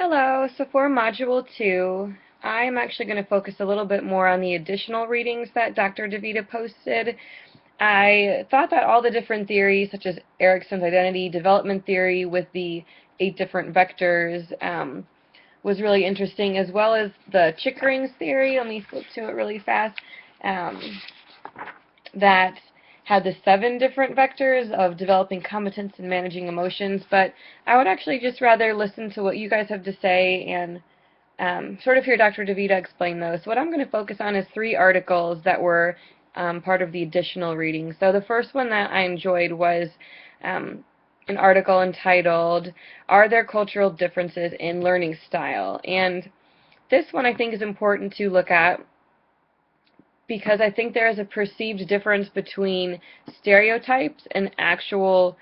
Hello, so for Module 2, I'm actually going to focus a little bit more on the additional readings that Dr. DeVita posted. I thought that all the different theories, such as Erickson's identity development theory with the 8 different vectors, was really interesting, as well as the Chickering's theory. Let me flip to it really fast. That had the 7 different vectors of developing competence and managing emotions, but I would actually just rather listen to what you guys have to say and sort of hear Dr. DeVita explain those. So what I'm going to focus on is 3 articles that were part of the additional reading. So the first one that I enjoyed was an article entitled, "Are There Cultural Differences in Learning Style?" And this one I think is important to look at because I think there is a perceived difference between stereotypes and actual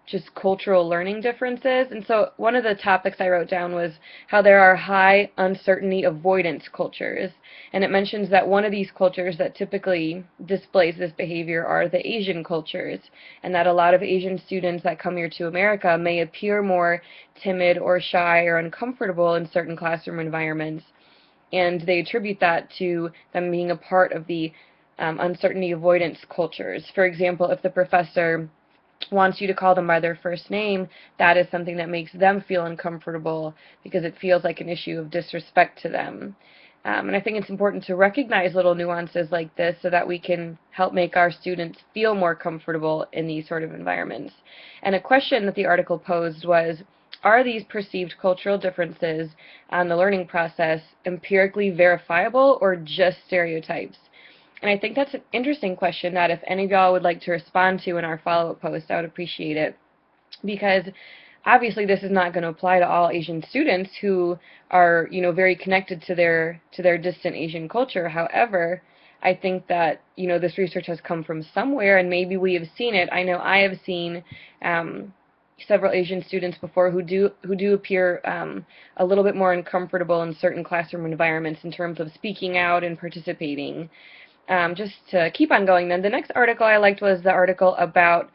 just cultural learning differences. And so one of the topics I wrote down was how there are high uncertainty avoidance cultures. And it mentions that one of these cultures that typically displays this behavior are the Asian cultures, and that a lot of Asian students that come here to America may appear more timid or shy or uncomfortable in certain classroom environments, and they attribute that to them being a part of the uncertainty avoidance cultures. For example, if the professor wants you to call them by their first name, that is something that makes them feel uncomfortable because it feels like an issue of disrespect to them. And I think it's important to recognize little nuances like this so that we can help make our students feel more comfortable in these sort of environments. And a question that the article posed was, are these perceived cultural differences on the learning process empirically verifiable or just stereotypes? And I think that's an interesting question that if any of y'all would like to respond to in our follow-up post, I would appreciate it. Because obviously this is not going to apply to all Asian students who are, very connected to their distant Asian culture. However, I think that, this research has come from somewhere, and maybe we have seen it. I know I have seen several Asian students before who do appear a little bit more uncomfortable in certain classroom environments in terms of speaking out and participating. Just to keep on going then, the next article I liked was the article about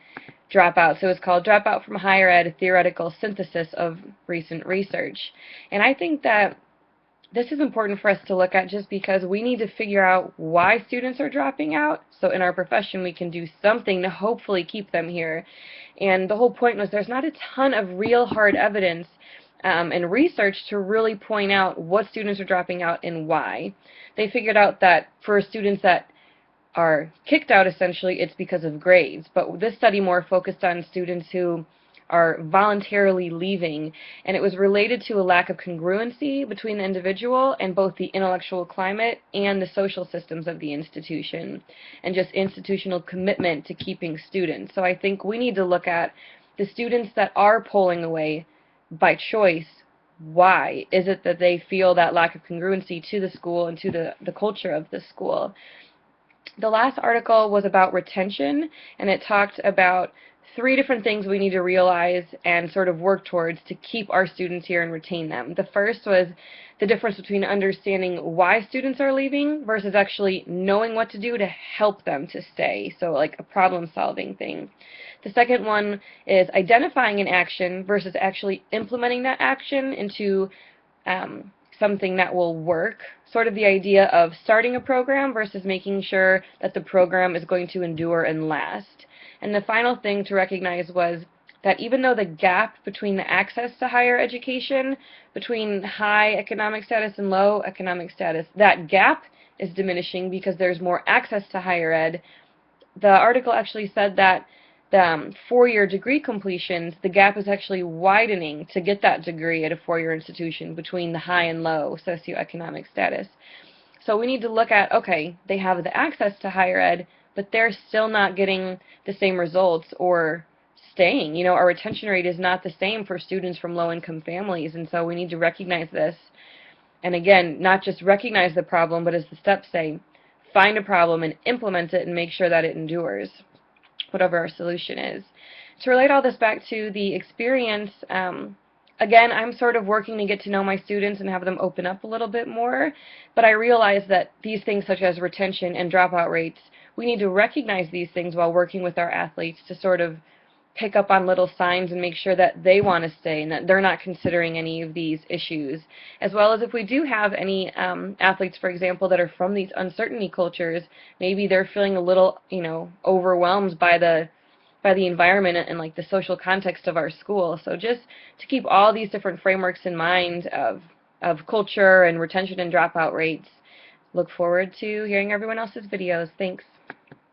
dropouts. It was called "Dropout from Higher Ed, a Theoretical Synthesis of Recent Research." And I think that this is important for us to look at just because we need to figure out why students are dropping out, so in our profession we can do something to hopefully keep them here. And the whole point was there's not a ton of real hard evidence and research to really point out what students are dropping out and why. They figured out that for students that are kicked out, essentially, it's because of grades. But this study more focused on students who are voluntarily leaving, and it was related to a lack of congruency between the individual and both the intellectual climate and the social systems of the institution, and just institutional commitment to keeping students. So I think we need to look at the students that are pulling away by choice. Why is it that they feel that lack of congruency to the school and to the culture of the school? The last article was about retention, and it talked about 3 different things we need to realize and sort of work towards to keep our students here and retain them. The first was the difference between understanding why students are leaving versus actually knowing what to do to help them to stay, so like a problem-solving thing. The second one is identifying an action versus actually implementing that action into something that will work, sort of the idea of starting a program versus making sure that the program is going to endure and last. And the final thing to recognize was that even though the gap between the access to higher education, between high economic status and low economic status, that gap is diminishing because there's more access to higher ed. The article actually said that the 4-year degree completions, the gap is actually widening to get that degree at a 4-year institution between the high and low socioeconomic status. So we need to look at, okay, they have the access to higher ed, but they're still not getting the same results or staying. Our retention rate is not the same for students from low-income families, and so we need to recognize this. And again, not just recognize the problem, but as the steps say, find a problem and implement it and make sure that it endures, whatever our solution is. To relate all this back to the experience, again, I'm sort of working to get to know my students and have them open up a little bit more, but I realize that these things such as retention and dropout rates, we need to recognize these things while working with our athletes to sort of pick up on little signs and make sure that they want to stay and that they're not considering any of these issues. As well as if we do have any athletes, for example, that are from these uncertainty cultures, maybe they're feeling a little, overwhelmed by the environment and like the social context of our school. So just to keep all these different frameworks in mind of culture and retention and dropout rates. Look forward to hearing everyone else's videos. Thanks.